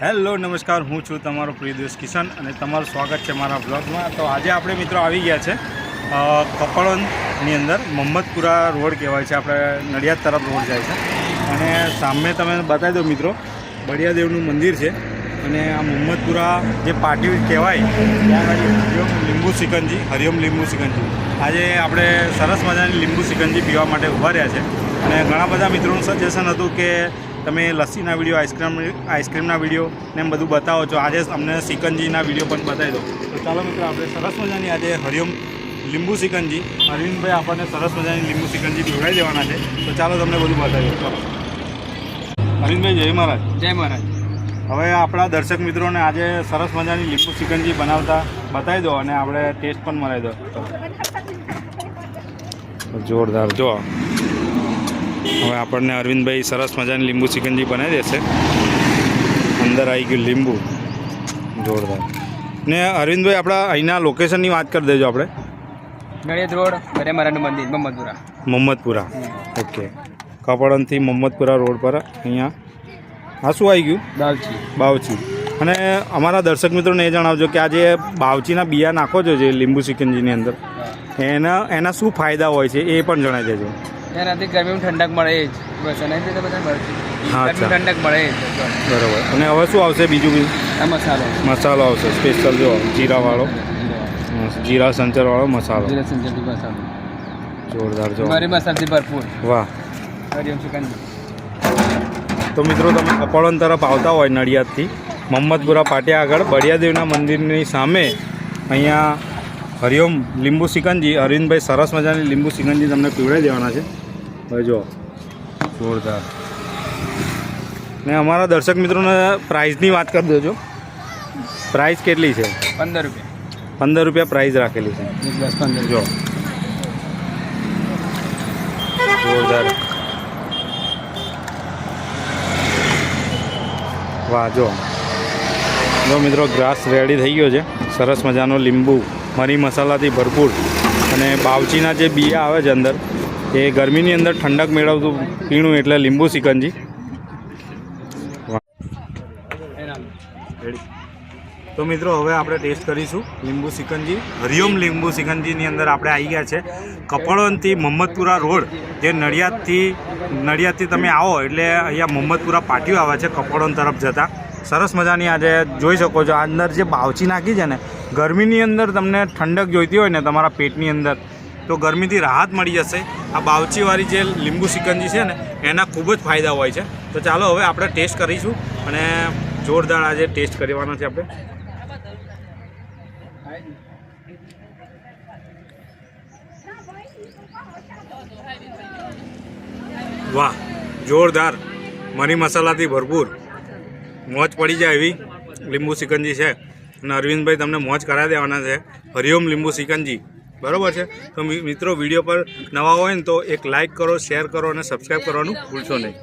Hello નમસ્કાર, હું છું તમારો પ્રિય દોસ્ત કિશન અને તમારું સ્વાગત છે મારા બ્લોગમાં। તો આજે આપણે મિત્રો આવી ગયા છે કપડવંજની અંદર મોહમ્મદપુરા રોડ કહેવાય છે, આપણે નડિયાદ તરફ રોડ જાય છે અને સામે તમે બતાવી દો મિત્રો બળિયાદેવનું મંદિર છે અને આ મોહમ્મદપુરા જે પાટી કહેવાય ત્યાં આગળ હરિઓમ લીંબુ સિકંજી, હરિઓમ લીંબુ સિકંજી। આજે આપણે સરસ મજાની લીંબુ સિકંજી પીવા માટે ઊભા રહ્યા છે અને ઘણા બધા મિત્રોનું સજેશન હતું કે તમે લસ્સીના વિડીયો, આઈસ્ક્રીમના વિડીયો ને એમ બધું બતાવો છો, આજે અમને સિકંજીના વિડીયો પણ બતાવી દો। તો ચાલો મિત્રો, આપણે સરસ મજાની આજે હરિઓમ લીંબુ સિકંજી, અરવિંદભાઈ આપણને સરસ મજાની લીંબુ સિકંજી પીવડાવી દેવાના છે। તો ચાલો તમને બધું બતાવી દો। ચાલો અરવિંદભાઈ, જય મહારાજ। જય મહારાજ। હવે આપણા દર્શક મિત્રોને આજે સરસ મજાની લીંબુ સિકંજી બનાવતા બતાવી દો અને આપણે ટેસ્ટ પણ મરાવી દો। જોરદાર। જો હવે આપણને અરવિંદભાઈ સરસ મજાની લીંબુ સિકંજી બનાવી દેશે। અંદર આવી ગયું લીંબુ, જોરદાર। ને અરવિંદભાઈ, આપણા અહીંના લોકેશનની વાત કરી દેજો આપણે। નડિયાદ રોડ, ગરેમારાનું મંદિર, મોહમ્મદપુરા। મોહમ્મદપુરા, ઓકે। કપડવંજથી મોહમ્મદપુરા રોડ પર અહીંયા આ શું આવી ગયું? બાવચી। બાવચી। અને અમારા દર્શક મિત્રોને એ જણાવજો કે આ જે બાવચીના બિયા નાખો છો જે લીંબુ સિકંજીની અંદર, એના શું ફાયદા હોય છે એ પણ જણાવી દેજો। એનાથી ગરમીમાં ઠંડક મળે જ બસ, એનાથી તો બધા ગરમી ઠંડક મળે જ બરાબર। અને હવે શું આવશે બીજું? આ મસાલો આવશે સ્પેશિયલ, જો જીરાવાળો, જીરા સંચરવાળો મસાલો, જીરા સંજરી મસાલો, જોરદાર। જો મારી મસાલાથી ભરપૂર, વાહ। હરિઓમ સિકંજી। તો મિત્રો, તમે કપડવંજ તરફ આવતા હોય નડિયાદથી, મોહમ્મદપુરા પાટિયા આગળ બળિયાદેવના મંદિરની સામે અહીંયા હરિઓમ લીંબુ સિકંજી, અરવિંદભાઈ સરસ મજાની લીંબુ સિકંજી તમને પીવડાવી દેવાના છે। હવે જો જોરદાર। ને અમારા દર્શક મિત્રોને પ્રાઇઝની વાત કરી દેજો। પ્રાઇઝ કેટલી છે? 15 રૂપિયા। 15 રૂપિયા પ્રાઇઝ રાખેલી છે। બસ 15 જો જોરદાર, વાહ। જો મિત્રો, ગ્રાસ રેડી થઈ ગયો છે, સરસ મજાનો લીંબુ મરી મસાલાથી ભરપૂર અને બાવચીના જે બિયા આવે છે અંદર, એ ગરમીની અંદર ઠંડક મેળવતું પીણું એટલે લીંબુ સિકંજી। તો મિત્રો, હવે આપણે ટેસ્ટ કરીશું લીંબુ સિકંજી, હરિઓમ લીંબુ સિકંજીની અંદર આપણે આવી ગયા છે કપડવંજથી મોહમ્મદપુરા રોડ, જે નડિયાદથી તમે આવો એટલે અહીંયા મોહમ્મદપુરા પાટિયું આવે છે કપડવંજ તરફ જતા। સરસ મજાની આજે જોઈ શકો છો, આ અંદર જે બાવચી નાખી છે ને, ગરમીની અંદર તમને ઠંડક જોઈતી હોય ને તમારા પેટની અંદર, તો ગરમીથી રાહત મળી જશે। આ બાવચીવાળી જે લીંબુ સિકંજી છે ને, એના ખૂબ જ ફાયદા હોય છે। તો ચાલો હવે આપણે ટેસ્ટ કરીશું અને જોરદાર આજે ટેસ્ટ કરવાનો છે આપણે। વાહ, જોરદાર, મરી મસાલાથી ભરપૂર, મોજ પડી જાય એવી લીંબુ સિકંજી છે અને અરવિંદભાઈ તમને મોજ કરાવી દેવાના છે હરિઓમ લીંબુ સિકંજી, બરાબર છે। તો મિત્રો, વિડીયો પર નવા હોય ને તો એક લાઇક કરો, શેર કરો અને સબસ્ક્રાઈબ કરવાનું ભૂલશો નહીં।